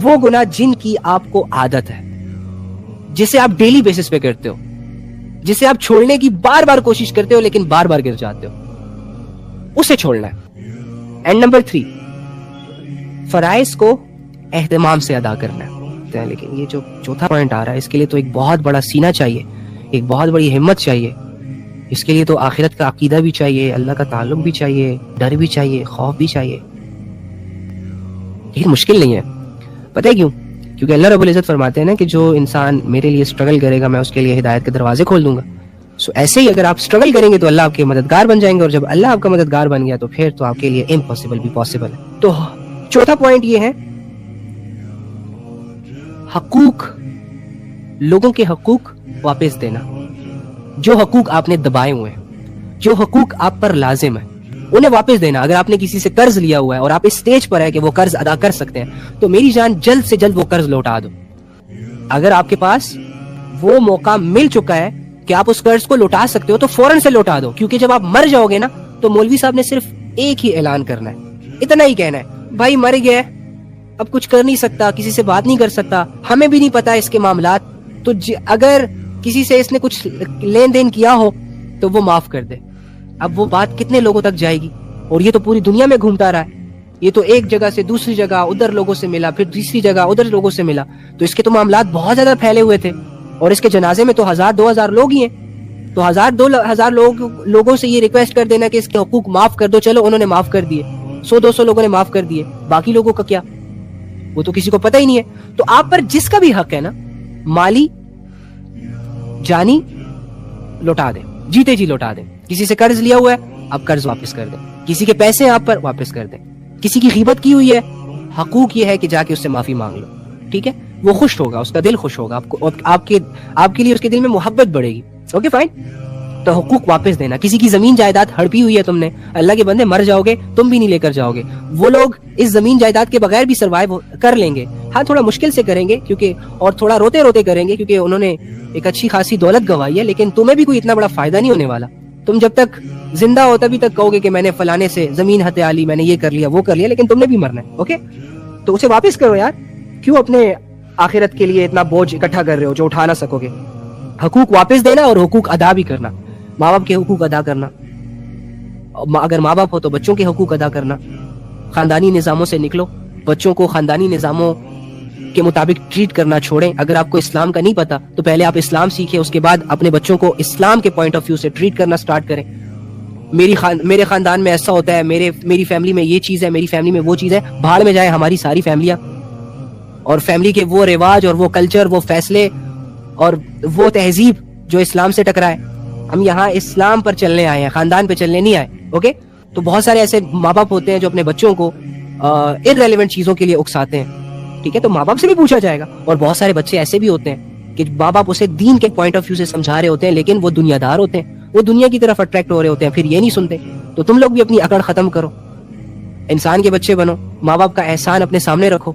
وہ گناہ جن کی آپ کو عادت ہے, جسے آپ ڈیلی بیسس پہ کرتے ہو, جسے آپ چھوڑنے کی بار بار کوشش کرتے ہو لیکن بار بار گر جاتے ہو, اسے چھوڑنا ہے. اینڈ نمبر 3, فرائض کو اہتمام سے ادا کرنا ہے. لیکن یہ جو چوتھا پوائنٹ آ رہا ہے, اس کے لیے تو ایک بہت بڑا سینہ چاہیے, ایک بہت بڑی ہمت چاہیے. اس کے لیے تو آخرت کا عقیدہ بھی چاہیے, اللہ کا تعلق بھی چاہیے, ڈر بھی چاہیے, خوف بھی چاہیے. لیکن مشکل نہیں ہے. پتہ ہے کیوں؟ کیونکہ اللہ رب العزت فرماتے ہیں نا کہ جو انسان میرے لیے اسٹرگل کرے گا میں اس کے لیے ہدایت کے دروازے کھول دوں گا. سو ایسے ہی اگر آپ اسٹرگل کریں گے تو اللہ آپ کے مددگار بن جائیں گے, اور جب اللہ آپ کا مددگار بن گیا تو پھر تو آپ کے لیے امپاسبل بھی پاسبل ہے. تو چوتھا پوائنٹ یہ ہے, حقوق, لوگوں کے حقوق واپس دینا. جو حقوق آپ نے دبائے ہوئے ہیں, جو حقوق آپ پر لازم ہیں, انہیں واپس دینا. اگر آپ نے کسی سے قرض لیا ہوا ہے اور آپ اس سٹیج پر ہے کہ وہ قرض ادا کر سکتے ہیں, تو میری جان جلد سے جلد وہ قرض لوٹا دو. اگر آپ کے پاس وہ موقع مل چکا ہے کہ آپ اس قرض کو لوٹا سکتے ہو تو فوراً سے لوٹا دو. کیونکہ جب آپ مر جاؤ گے نا تو مولوی صاحب نے صرف ایک ہی اعلان کرنا ہے, اتنا ہی کہنا ہے, بھائی مر گیا, اب کچھ کر نہیں سکتا, کسی سے بات نہیں کر سکتا, ہمیں بھی نہیں پتا اس کے معاملات, تو اگر کسی سے اس نے کچھ لین دین کیا ہو تو وہ معاف کر دے. اب وہ بات کتنے لوگوں تک جائے گی؟ اور یہ تو پوری دنیا میں گھومتا رہا ہے. یہ تو ایک جگہ سے دوسری جگہ ادھر لوگوں سے ملا, پھر تیسری جگہ ادھر لوگوں سے ملا, تو اس کے تو معاملات بہت زیادہ پھیلے ہوئے تھے. اور اس کے جنازے میں تو 1000-2000 لوگ ہی ہیں. تو 1000-2000 لوگوں سے یہ ریکویسٹ کر دینا کہ اس کے حقوق معاف کر دو, چلو انہوں نے معاف کر دیے, 100-200 لوگوں نے معاف کر دیے, باقی لوگوں کا کیا؟ وہ تو کسی کو پتہ ہی نہیں ہے. تو آپ پر جس کا بھی حق ہے نا, مالی جانی, لوٹا دیں, جیتے جی لوٹا دیں. کسی سے قرض لیا ہوا ہے آپ قرض واپس کر دیں, کسی کے پیسے آپ پر واپس کر دیں, کسی کی غیبت کی ہوئی ہے, حقوق یہ ہے کہ جا کے اس سے معافی مانگ لو, ٹھیک ہے؟ وہ خوش ہوگا, اس کا دل خوش ہوگا, آپ کو, آپ کے لیے اس کے دل میں محبت بڑھے گی. Okay fine. تو حقوق واپس دینا. کسی کی زمین جائیداد ہڑپی ہوئی ہے تم نے, اللہ کے بندے مر جاؤ گے تم بھی نہیں لے کر جاؤ گے, وہ لوگ اس زمین جائیداد کے بغیر بھی سروائیو کر لیں گے. ہاں تھوڑا مشکل سے کریں گے کیونکہ, اور تھوڑا روتے روتے کریں گے کیونکہ انہوں نے ایک اچھی خاصی دولت گنوائی ہے, لیکن تمہیں بھی کوئی اتنا بڑا فائدہ نہیں ہونے والا. تم جب تک زندہ ہو تبھی تک کہو گے کہ میں نے فلانے سے زمین ہتھیا لی, میں نے یہ کر لیا وہ کر لیا, لیکن تم نے بھی مرنا ہے. اوکے, تو اسے واپس کرو یار. کیوں اپنے آخرت کے لیے اتنا بوجھ اکٹھا کر رہے ہو جو اٹھا نہ سکو گے؟ حقوق واپس دینا اور حقوق ادا بھی کرنا. ماں باپ کے حقوق ادا کرنا, اگر ماں باپ ہو تو بچوں کے حقوق ادا کرنا. خاندانی نظاموں سے نکلو, بچوں کو خاندانی نظاموں کے مطابق ٹریٹ کرنا چھوڑیں. اگر آپ کو اسلام کا نہیں پتا تو پہلے آپ اسلام سیکھیں, اس کے بعد اپنے بچوں کو اسلام کے پوائنٹ آف ویو سے ٹریٹ کرنا سٹارٹ کریں. میرے خاندان میں ایسا ہوتا ہے, میری فیملی میں یہ چیز ہے, میری فیملی میں وہ چیز ہے. بھاڑ میں جائے ہماری ساری فیملیاں, اور فیملی کے وہ رواج اور وہ کلچر, وہ فیصلے اور وہ تہذیب جو اسلام سے ٹکرائے. ہم یہاں اسلام پر چلنے آئے ہیں, خاندان پہ چلنے نہیں آئے. اوکے, تو بہت سارے ایسے ماں باپ ہوتے ہیں جو اپنے بچوں کو irrelevant چیزوں کے لیے اکساتے ہیں, ٹھیک ہے؟ تو ماں باپ سے بھی پوچھا جائے گا. اور بہت سارے بچے ایسے بھی ہوتے ہیں کہ ماں باپ اسے دین کے پوائنٹ آف ویو سے سمجھا رہے ہوتے ہیں, لیکن وہ دنیا دار ہوتے ہیں, وہ دنیا کی طرف اٹریکٹ ہو رہے ہوتے ہیں, پھر یہ نہیں سنتے. تو تم لوگ بھی اپنی اکڑ ختم کرو, انسان کے بچے بنو, ماں باپ کا احسان اپنے سامنے رکھو.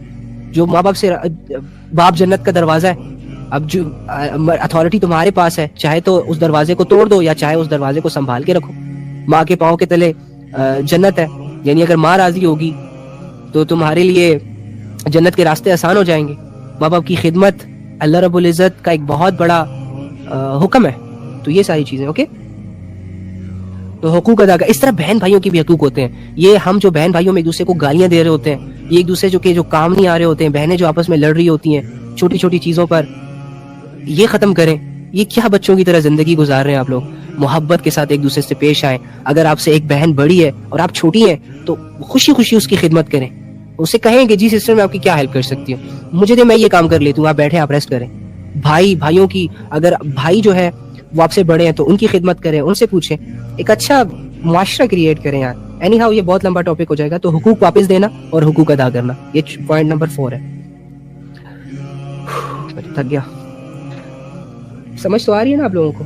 جو ماں باپ سے, باپ جنت کا دروازہ ہے. اب جو اتھارٹی تمہارے پاس ہے, چاہے تو اس دروازے کو توڑ دو یا چاہے اس دروازے کو سنبھال کے رکھو. ماں کے پاؤں کے تلے جنت ہے, یعنی اگر ماں راضی ہوگی تو تمہارے لیے جنت کے راستے آسان ہو جائیں گے. ماں باپ کی خدمت اللہ رب العزت کا ایک بہت بڑا حکم ہے. تو یہ ساری چیزیں. اوکے, تو حقوق ادا کر. اس طرح بہن بھائیوں کے بھی حقوق ہوتے ہیں. یہ ہم جو بہن بھائیوں میں ایک دوسرے کو گالیاں دے رہے ہوتے ہیں, یہ ایک دوسرے جو کام نہیں آ رہے ہوتے ہیں, بہنیں جو آپس میں لڑ رہی ہوتی ہیں چھوٹی چھوٹی چیزوں پر, یہ ختم کریں. یہ کیا بچوں کی طرح زندگی گزار رہے ہیں آپ لوگ؟ محبت کے ساتھ ایک دوسرے سے پیش آئیں. اگر آپ سے ایک بہن بڑی ہے اور آپ چھوٹی ہیں تو خوشی خوشی اس کی خدمت کریں. اسے کہیں کہ جی سسٹر میں آپ کی کیا ہیلپ کر سکتی ہوں, مجھے دے میں یہ کام کر لیتی ہوں, آپ بیٹھے آپ ریسٹ کریں. بھائیوں کی, اگر بھائی جو ہے وہ آپ سے بڑے ہیں تو ان کی خدمت کریں, ان سے پوچھیں, ایک اچھا معاشرہ کریٹ کریں یار. اینی ہاؤ یہ بہت لمبا ٹاپک ہو جائے گا. تو حقوق واپس دینا اور حقوق ادا کرنا, یہ پوائنٹ نمبر 4 ہے. تھک گیا. سمجھ تو آ رہی ہے نا آپ لوگوں کو؟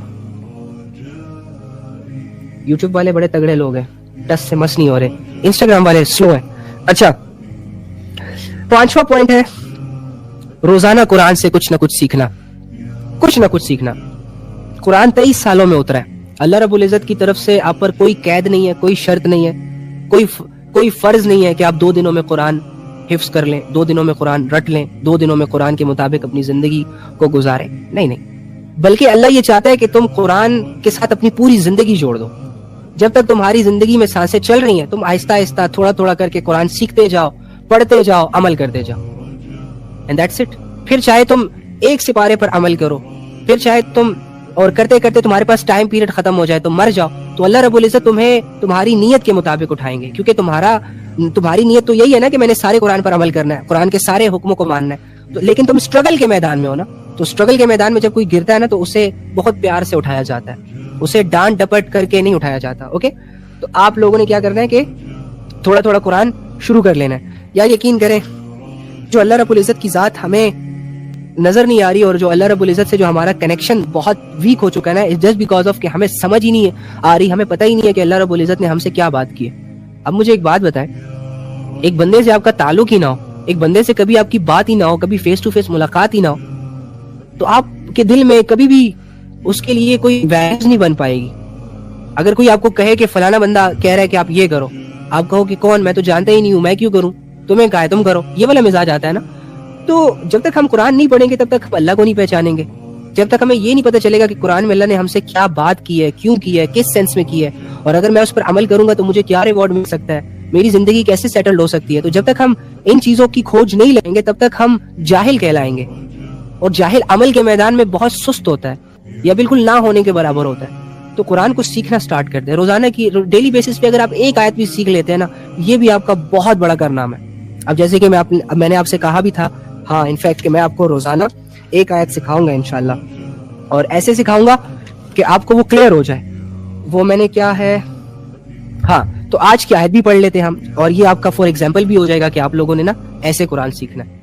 یوٹیوب والے بڑے تگڑے لوگ ہیں, ٹس سے مس نہیں ہو رہے, انسٹاگرام والے سلو ہیں. اچھا, 5واں پوائنٹ ہے روزانہ قرآن سے کچھ نہ کچھ سیکھنا. کچھ نہ کچھ سیکھنا. قرآن 23 سالوں میں اترا ہے. اللہ رب العزت کی طرف سے آپ پر کوئی قید نہیں ہے, کوئی شرط نہیں ہے, کوئی فرض نہیں ہے کہ آپ 2 دنوں میں قرآن حفظ کر لیں، 2 دنوں میں قرآن رٹ لیں، 2 دنوں میں قرآن کے مطابق اپنی زندگی کو گزاریں. نہیں، بلکہ اللہ یہ چاہتا ہے کہ تم قرآن کے ساتھ اپنی پوری زندگی جوڑ دو. جب تک تمہاری زندگی میں سانسیں چل رہی ہیں تم آہستہ آہستہ تھوڑا تھوڑا کر کے قرآن سیکھتے جاؤ، پڑھتے جاؤ، عمل کرتے جاؤ. And that's it. پھر چاہے تم 1 سپارے پر عمل کرو، پھر چاہے تم اور کرتے کرتے تمہارے پاس ٹائم پیریڈ ختم ہو جائے تو مر جاؤ، تو اللہ رب العزت تمہیں تمہاری نیت کے مطابق اٹھائیں گے. کیونکہ تمہاری نیت تو یہی ہے نا کہ میں نے سارے قرآن پر عمل کرنا ہے، قرآن کے سارے حکموں کو ماننا ہے. لیکن تم اسٹرگل کے میدان میں ہو نا، تو اسٹرگل کے میدان میں جب کوئی گرتا ہے نا تو اسے بہت پیار سے اٹھایا جاتا ہے، اسے ڈانٹ ڈپٹ کر کے نہیں اٹھایا جاتا. اوکے، تو آپ لوگوں نے کیا کرنا ہے کہ تھوڑا تھوڑا قرآن شروع کر لینا ہے. یا یقین کریں جو اللہ رب العزت کی ذات ہمیں نظر نہیں آ رہی اور جو اللہ رب العزت سے جو ہمارا کنیکشن بہت ویک ہو چکا ہے نا، جسٹ بیکاز آف کہ ہمیں سمجھ ہی نہیں آ رہی، ہمیں پتہ ہی نہیں ہے کہ اللہ رب العزت نے ہم سے کیا بات کی ہے. اب مجھے ایک بات بتائیں، ایک بندے سے آپ کا تعلق ہی نہ ہو، ایک بندے سے کبھی آپ کی بات ہی نہ ہو، کبھی فیس ٹو فیس ملاقات ہی نہ ہو، تو آپ کے دل میں کبھی بھی اس کے لیے کوئی ویلیوز نہیں بن پائے گی. اگر کوئی آپ کو کہے کہ فلانا بندہ کہہ رہا ہے کہ آپ یہ کرو، آپ کہو کہ کون، میں تو جانتا ہی نہیں ہوں، میں کیوں کروں، تمہیں کہا ہے تم کرو، یہ والا مزاج آتا ہے نا. تو جب تک ہم قرآن نہیں پڑھیں گے تب تک ہم اللہ کو نہیں پہچانیں گے. جب تک ہمیں یہ نہیں پتہ چلے گا کہ قرآن میں اللہ نے ہم سے کیا بات کی ہے، کیوں کی ہے، کس سینس میں کی ہے، اور اگر میں اس پر عمل کروں گا تو مجھے کیا ریوارڈ مل سکتا ہے، میری زندگی کیسے سیٹلڈ ہو سکتی ہے. تو جب تک ہم ان چیزوں کی کھوج نہیں لیں گے تب تک ہم جاہل کہلائیں گے. اور جاہل عمل کے میدان میں بہت سست ہوتا ہے یا بالکل نہ ہونے کے برابر ہوتا ہے. تو قرآن کو سیکھنا سٹارٹ کر دیں. روزانہ کی ڈیلی بیسس پہ اگر آپ ایک آیت بھی سیکھ لیتے ہیں نا، یہ بھی آپ کا بہت بڑا کارنامہ ہے. اب جیسے کہ میں نے آپ سے کہا بھی تھا، ہاں انفیکٹ کہ میں آپ کو روزانہ ایک آیت سکھاؤں گا انشاءاللہ، اور ایسے سکھاؤں گا کہ آپ کو وہ کلیئر ہو جائے. وہ میں نے کیا ہے، ہاں تو آج کی آیت بھی پڑھ لیتے ہیں ہم، اور یہ آپ کا فور ایگزامپل بھی ہو جائے گا کہ آپ لوگوں نے نا ایسے قرآن سیکھنا ہے.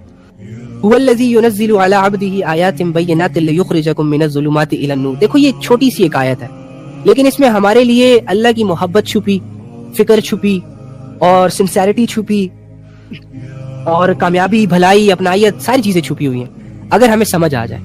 هو الذی ينزل على عبده آیات بینات لیخرجکم من الظلمات الی النور. دیکھو یہ چھوٹی سی ایک آیت ہے، لیکن اس میں ہمارے لیے اللہ کی محبت چھپی، فکر چھپی، اور سنسیریٹی چھپی، اور کامیابی، بھلائی، اپنائیت، ساری چیزیں چھپی ہوئی ہیں اگر ہمیں سمجھ آ جائے.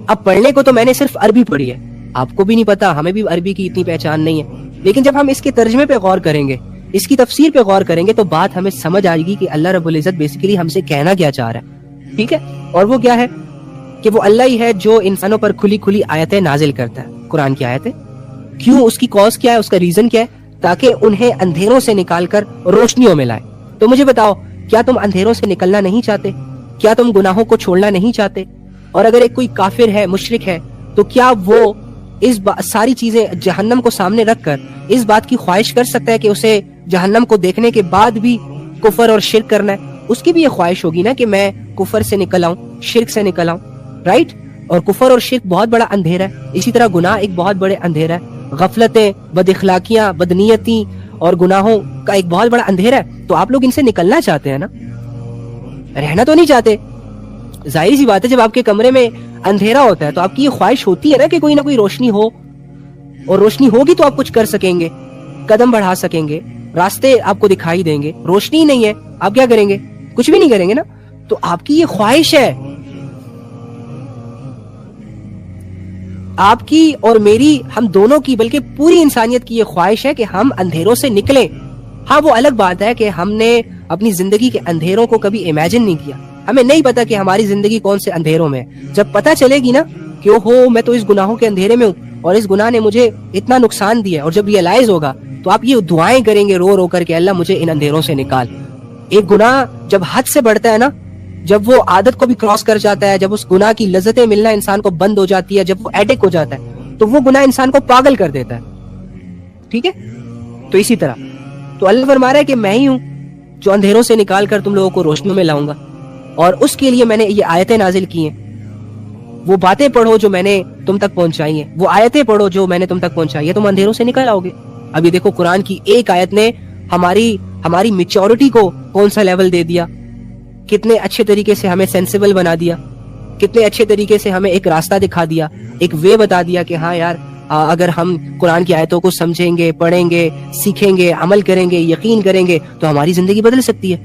اب پڑھنے کو تو میں نے صرف عربی پڑھی ہے، آپ کو بھی نہیں پتا، ہمیں بھی عربی کی اتنی پہچان نہیں ہے، لیکن جب ہم اس کے ترجمے پہ غور کریں گے، اس کی تفسیر پہ غور کریں گے تو بات ہمیں سمجھ آئے گی کہ اللہ رب العزت بیسیکلی ہم سے کہنا کیا چاہ رہا ہے. ٹھیک ہے، اور وہ کیا ہے کہ وہ اللہ ہی ہے جو انسانوں پر کھلی کھلی آیتیں نازل کرتا ہے، قرآن کی آیتیں. کیوں، اس کی کاز کیا ہے، اس کا ریزن کیا ہے، تاکہ انہیں اندھیروں سے نکال کر روشنیوں میں لائے. تو مجھے بتاؤ، کیا تم اندھیروں سے نکلنا نہیں چاہتے؟ کیا تم گناہوں کو چھوڑنا نہیں چاہتے؟ اور اگر ایک کوئی کافر ہے، مشرک ہے، تو کیا وہ اس ساری چیزیں جہنم کو سامنے رکھ کر اس بات کی خواہش کر سکتا ہے کہ اسے جہنم کو دیکھنے کے بعد بھی کفر اور شرک کرنا ہے؟ اس کی بھی یہ خواہش ہوگی نا کہ میں کفر سے نکل آؤں، شرک سے نکل آؤں، رائٹ؟ اور کفر اور شرک بہت بڑا اندھیرا ہے، اسی طرح گناہ ایک بہت بڑے اندھیرا ہے، غفلتیں، بد اخلاقیاں، بدنیتی اور گناہوں کا ایک بہت بڑا اندھیرا ہے. تو آپ لوگ ان سے نکلنا چاہتے ہیں نا، رہنا تو نہیں چاہتے. ظاہر سی بات ہے، جب آپ کے کمرے میں اندھیرا ہوتا ہے تو آپ کی یہ خواہش ہوتی ہے نا کہ کوئی نہ کوئی روشنی ہو، اور روشنی ہوگی تو آپ کچھ کر سکیں گے، قدم بڑھا سکیں گے، راستے آپ کو دکھائی دیں گے. روشنی ہی نہیں ہے، آپ کیا کریں گے؟ کچھ بھی نہیں کریں گے نا. تو آپ کی یہ خواہش ہے، آپ کی اور میری، ہم دونوں کی، بلکہ پوری انسانیت کی یہ خواہش ہے کہ ہم اندھیروں سے نکلیں. ہاں وہ الگ بات ہے کہ ہم نے اپنی زندگی کے اندھیروں کو کبھی امیجن نہیں کیا، ہمیں نہیں پتا کہ ہماری زندگی کون سے اندھیروں میں ہے. جب پتا چلے گی نا کہ اوہو میں تو اس گناہوں کے اندھیرے میں ہوں اور اس گناہ نے مجھے اتنا نقصان دیا، اور جب ریئلائز ہوگا تو آپ یہ دعائیں کریں گے رو رو کر کے، اللہ مجھے ان اندھیروں سے نکال. ایک گناہ جب حد سے بڑھتا ہے نا، جب وہ عادت کو بھی کراس کر جاتا ہے، جب اس گناہ کی لذتیں ملنا انسان کو بند ہو جاتی ہے، جب وہ ایڈک ہو جاتا ہے، تو وہ گناہ انسان کو پاگل کر دیتا ہے. ٹھیک ہے، تو اسی طرح تو اللہ فرما رہا ہے کہ میں ہی ہوں جو اندھیروں سے نکال کر تم لوگوں کو روشنیوں میں لاؤں گا، اور اس کے لیے میں نے یہ آیتیں نازل کی ہیں. وہ باتیں پڑھو جو میں نے تم تک پہنچائی ہیں، وہ آیتیں پڑھو جو میں نے تم تک پہنچائی ہے، تم اندھیروں سے نکل آؤ گے. ابھی دیکھو قرآن کی ایک آیت نے ہماری میچورٹی کو کون سا لیول دے دیا، کتنے اچھے طریقے سے ہمیں سینسیبل بنا دیا، کتنے اچھے طریقے سے ہمیں ایک راستہ دکھا دیا، ایک وے بتا دیا کہ ہاں یار اگر ہم قرآن کی آیتوں کو سمجھیں گے، پڑھیں گے، سیکھیں گے، عمل کریں گے، یقین کریں گے تو ہماری زندگی بدل سکتی ہے.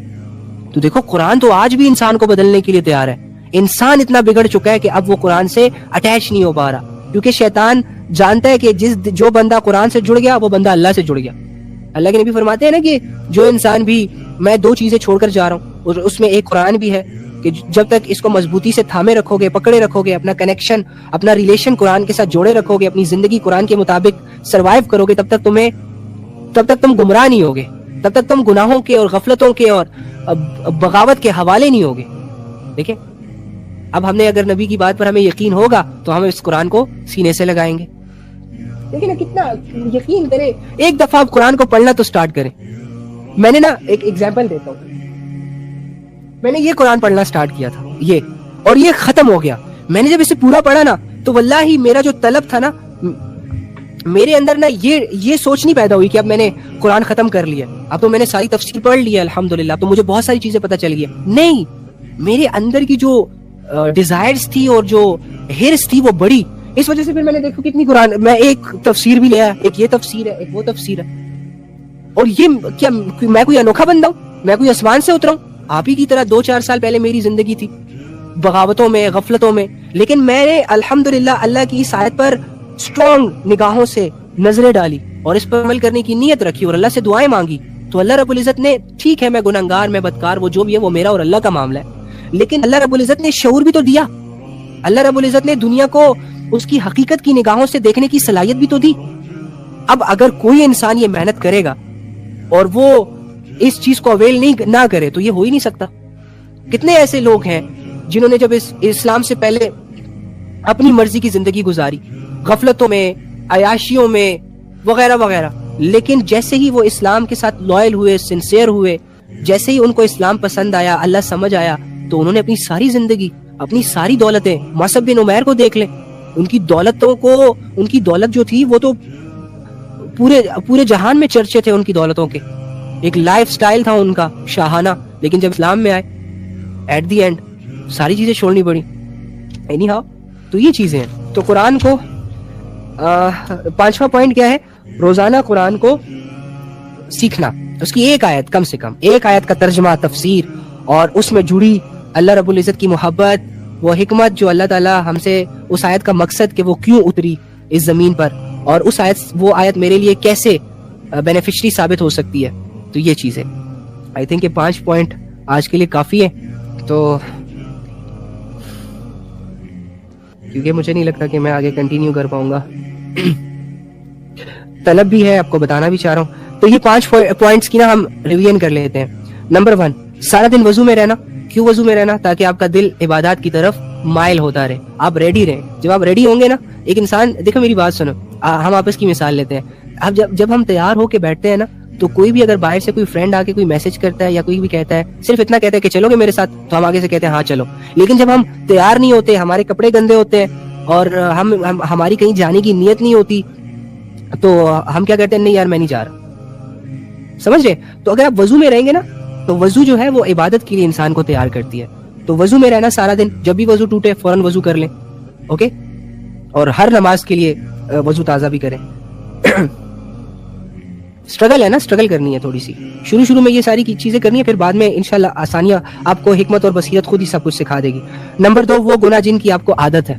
تو دیکھو قرآن تو آج بھی انسان کو بدلنے کے لیے تیار ہے. انسان اتنا بگڑ چکا ہے کہ اب وہ قرآن سے اٹیچ نہیں ہو پا رہا، کیونکہ شیطان جانتا ہے کہ جو بندہ قرآن سے جڑ گیا وہ بندہ اللہ سے جڑ گیا. اللہ کے نبی فرماتے ہیں نا کہ جو انسان بھی میں 2 چیزیں چھوڑ کر جا رہا ہوں اور اس میں ایک قرآن بھی ہے کہ جب تک اس کو مضبوطی سے تھامے رکھو گے, پکڑے رکھو گے, اپنا کنیکشن, اپنا ریلیشن قرآن کے ساتھ جوڑے رکھو گے, اپنی زندگی قرآن کے مطابق سروائیو کرو گے, تب تک تم گمراہ نہیں ہوگے, تب تک تم گناہوں کے اور غفلتوں کے اور بغاوت کے حوالے نہیں ہوگے. دیکھیں اب ہم نے اگر نبی کی بات پر ہمیں یقین ہوگا تو ہم اس قرآن کو سینے سے لگائیں گے. دیکھیں نا کتنا یقین کرے, ایک دفعہ آپ قرآن کو پڑھنا تو سٹارٹ کریں. میں نے نا ایک ایگزامپل دیتا ہوں, میں نے یہ قرآن پڑھنا سٹارٹ کیا تھا یہ, اور یہ ختم ہو گیا. میں نے جب اسے پورا پڑھا نا تو واللہ میرا جو طلب تھا نا, میرے اندر نا یہ سوچ نہیں پیدا ہوئی کہ اب میں نے قرآن ختم کر لیا, اب تو میں نے ساری تفسیر پڑھ لی ہے الحمدللہ, اب تو مجھے بہت ساری چیزیں پتہ چل گئی. نہیں, میرے اندر کی جو ڈیزائرز تھی اور جو ہرس تھی وہ بڑی. اس وجہ سے پھر میں نے دیکھو کتنی قرآن, میں ایک تفسیر بھی لیا, ایک یہ تفسیر ہے, ایک وہ تفسیر ہے. اور یہ کیا میں کوئی انوکھا بندہ ہوں, میں کوئی آسمان سے اترا ہوں؟ آپ ہی کی طرح 2-4 سال پہلے میری زندگی تھی بغاوتوں میں, غفلتوں میں, لیکن میں نے الحمدللہ اللہ کی اس آیت پر اسٹرانگ نگاہوں سے نظریں ڈالی اور اس پر عمل کرنے کی نیت رکھی اور اللہ سے دعائیں مانگی. تو اللہ رب العزت نے, ٹھیک ہے میں گنہگار, میں بدکار, وہ جو بھی ہے وہ میرا اور اللہ کا معاملہ ہے, لیکن اللہ رب العزت نے شعور بھی تو دیا. اللہ رب العزت نے دنیا کو اس کی حقیقت کی نگاہوں سے دیکھنے کی صلاحیت بھی تو دی. اب اگر کوئی انسان یہ محنت کرے گا اور وہ اس چیز کو اویل نہ کرے تو یہ ہو ہی نہیں سکتا. کتنے ایسے لوگ ہیں جنہوں نے جب اسلام سے پہلے اپنی مرضی کی زندگی گزاری, غفلتوں میں, عیاشیوں میں وغیرہ وغیرہ, لیکن جیسے ہی وہ اسلام کے ساتھ لوئل ہوئے, سنسیئر ہوئے, جیسے ہی ان کو اسلام پسند آیا, اللہ سمجھ آیا, تو انہوں نے اپنی ساری زندگی, اپنی ساری دولتیں, مصعب بن عمیر کو دیکھ لیں, ان کی دولت جو تھی وہ تو پورے جہان میں چرچے تھے ان کی دولتوں کے. ایک لائف سٹائل تھا ان کا شاہانہ, لیکن جب اسلام میں آئے ایٹ دی اینڈ ساری چیزیں چھوڑنی پڑی. اینی ہاؤ, تو یہ چیزیں ہیں. تو قرآن کو 5واں پوائنٹ کیا ہے, روزانہ قرآن کو سیکھنا, اس کی ایک آیت, کم سے کم ایک آیت کا ترجمہ, تفسیر, اور اس میں جڑی اللہ رب العزت کی محبت, وہ حکمت جو اللہ تعالیٰ ہم سے, اس آیت کا مقصد کہ وہ کیوں اتری اس زمین پر, اور وہ آیت میرے لیے کیسے بینیفیشری ثابت ہو سکتی ہے. تو یہ چیزیں آئی تھنک یہ 5 پوائنٹ آج کے لیے کافی ہے. تو کیونکہ مجھے نہیں لگتا کہ میں آگے کنٹینیو کر پاؤں گا, طلب بھی ہے, آپ کو بتانا بھی چاہ رہا ہوں. تو یہ 5 پوائنٹس کی نا ہم ریویژن کر لیتے ہیں. نمبر 1, سارا دن وضو میں رہنا. کیوں وضو میں رہنا؟ تاکہ آپ کا دل عبادات کی طرف مائل ہوتا رہے, آپ ریڈی رہیں. جب آپ ریڈی ہوں گے نا, ایک انسان, دیکھو میری بات سنو, ہم آپس کی مثال لیتے ہیں. اب جب ہم تیار ہو کے بیٹھتے ہیں نا, تو کوئی بھی اگر باہر سے کوئی فرینڈ آ کے کوئی میسج کرتا ہے یا کوئی بھی کہتا ہے, صرف اتنا کہتا ہے کہ چلو گے میرے ساتھ, تو ہم آگے سے کہتے ہیں ہاں چلو. لیکن جب ہم تیار نہیں ہوتے, ہمارے کپڑے گندے ہوتے ہیں اور ہماری کہیں جانے کی نیت نہیں ہوتی, تو ہم کیا کہتے ہیں, نہیں یار میں نہیں جا رہا. سمجھ رہے؟ تو اگر آپ وضو میں رہیں گے نا, تو وضو جو ہے وہ عبادت کے لیے انسان کو تیار کرتی ہے. تو وضو میں رہنا سارا دن, جب بھی وضو ٹوٹے فوراً وضو کر لیں, اوکے, اور ہر نماز کے لیے وضو تازہ بھی کریں. اسٹرگل ہے نا, اسٹرگل کرنی ہے تھوڑی سی, شروع میں یہ ساری چیزیں کرنی ہے, پھر بعد میں انشاءاللہ آسانیاں, آپ کو حکمت اور بصیرت خود ہی سب کچھ سکھا دے گی. نمبر 2, وہ گناہ جن کی آپ کو عادت ہے,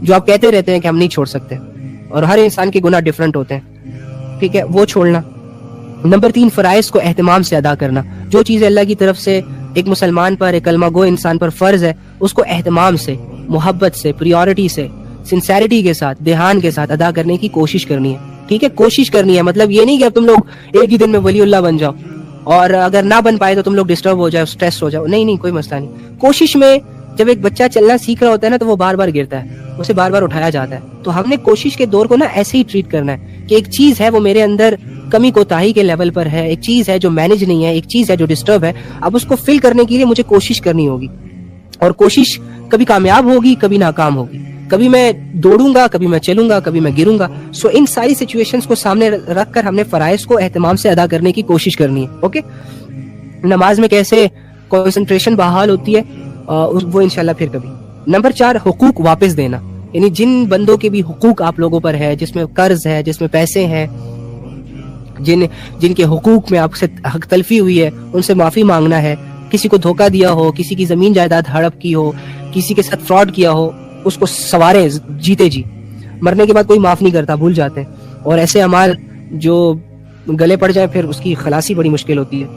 جو آپ کہتے رہتے ہیں کہ ہم نہیں چھوڑ سکتے, اور ہر انسان کے گناہ ڈیفرنٹ ہوتے ہیں, ٹھیک ہے, وہ چھوڑنا. نمبر 3, فرائض کو اہتمام سے ادا کرنا. جو چیزیں اللہ کی طرف سے ایک مسلمان پر, ایک کلمہ گو انسان پر فرض ہے, اس کو اہتمام سے, محبت سے, پریورٹی سے, سنسیریٹی کے ساتھ, دھیان کے ساتھ ادا کرنے کی کوشش کرنی ہے. ٹھیک ہے, کوشش کرنی ہے, مطلب یہ نہیں کہ اب تم لوگ ایک ہی دن میں ولی اللہ بن جاؤ, اور اگر نہ بن پائے تو تم لوگ ڈسٹرب ہو جاؤ, سٹریس ہو جاؤ. نہیں, کوئی مسئلہ نہیں. کوشش میں جب ایک بچہ چلنا سیکھ رہا ہوتا ہے نا, تو وہ بار بار گرتا ہے, اسے بار بار اٹھایا جاتا ہے. تو ہم نے کوشش کے دور کو نا ایسے ہی ٹریٹ کرنا ہے کہ ایک چیز ہے وہ میرے اندر کمی کوتاہی کے لیول پر ہے, ایک چیز ہے جو مینج نہیں ہے, ایک چیز ہے جو ڈسٹرب ہے. اب اس کو فل کرنے کے لیے مجھے کوشش کرنی ہوگی, اور کوشش کبھی کامیاب ہوگی, کبھی ناکام ہوگی, کبھی میں دوڑوں گا, کبھی میں چلوں گا, کبھی میں گروں گا. سو ان ساری سچویشنز کو سامنے رکھ کر ہم نے فرائض کو اہتمام سے ادا کرنے کی کوشش کرنی ہے. اوکے, نماز میں کیسے کنسنٹریشن بحال ہوتی ہے وہ انشاءاللہ پھر کبھی. نمبر 4, حقوق واپس دینا. یعنی جن بندوں کے بھی حقوق آپ لوگوں پر ہے, جس میں قرض ہے, جس میں پیسے ہیں, جن کے حقوق میں آپ سے حق تلفی ہوئی ہے, ان سے معافی مانگنا ہے. کسی کو دھوکہ دیا ہو, کسی کی زمین جائیداد ہڑپ کی ہو, کسی کے ساتھ فراڈ کیا ہو, اس کو سوارے جیتے جی. مرنے کے بعد کوئی معاف نہیں کرتا, بھول جاتے ہیں, اور ایسے اعمال جو گلے پڑ جائیں پھر اس کی خلاصی بڑی مشکل ہوتی ہے.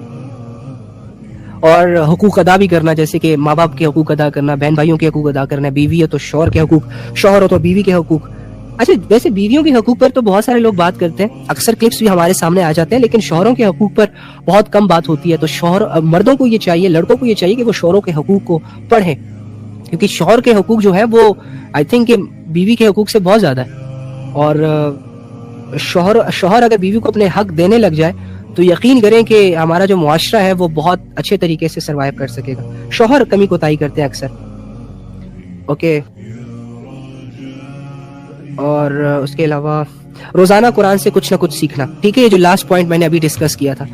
اور حقوق ادا بھی کرنا, جیسے کہ ماں باپ کے حقوق ادا کرنا, بہن بھائیوں کے حقوق ادا کرنا, بیوی ہے تو شوہر کے حقوق, شوہر ہو تو بیوی کے حقوق. اچھا ویسے بیویوں کے حقوق پر تو بہت سارے لوگ بات کرتے ہیں, اکثر کلپس بھی ہمارے سامنے آ جاتے ہیں, لیکن شوہروں کے حقوق پر بہت کم بات ہوتی ہے. تو مردوں کو یہ چاہیے, لڑکوں کو یہ چاہیے کہ وہ شوہروں کے حقوق کو پڑھیں, کیونکہ شوہر کے حقوق جو ہے وہ آئی تھنک کہ بیوی کے حقوق سے بہت زیادہ ہے. اور شوہر اگر بیوی کو اپنے حق دینے لگ جائے تو یقین کریں کہ ہمارا جو معاشرہ ہے وہ بہت اچھے طریقے سے سروائیو کر سکے گا. شوہر کمی کوتاہی کرتے ہیں اکثر. اوکے, اور اس کے علاوہ روزانہ قرآن سے کچھ نہ کچھ سیکھنا. ٹھیک ہے, یہ جو لاسٹ پوائنٹ میں نے ابھی ڈسکس کیا تھا,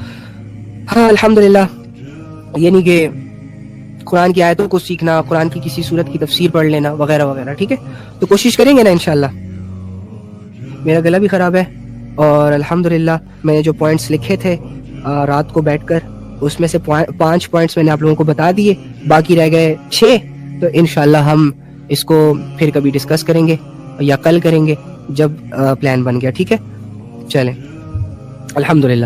ہاں الحمدللہ, یعنی کہ قرآن کی آیتوں کو سیکھنا, قرآن کی کسی صورت کی تفسیر پڑھ لینا وغیرہ وغیرہ. ٹھیک ہے, تو کوشش کریں گے نا انشاءاللہ. میرا گلا بھی خراب ہے, اور الحمدللہ میں نے جو پوائنٹس لکھے تھے رات کو بیٹھ کر, اس میں سے 5 پوائنٹس میں نے آپ لوگوں کو بتا دیے, باقی رہ گئے 6. تو انشاءاللہ ہم اس کو پھر کبھی ڈسکس کریں گے یا کل کریں گے جب پلان بن گیا. ٹھیک ہے, چلیں الحمدللہ.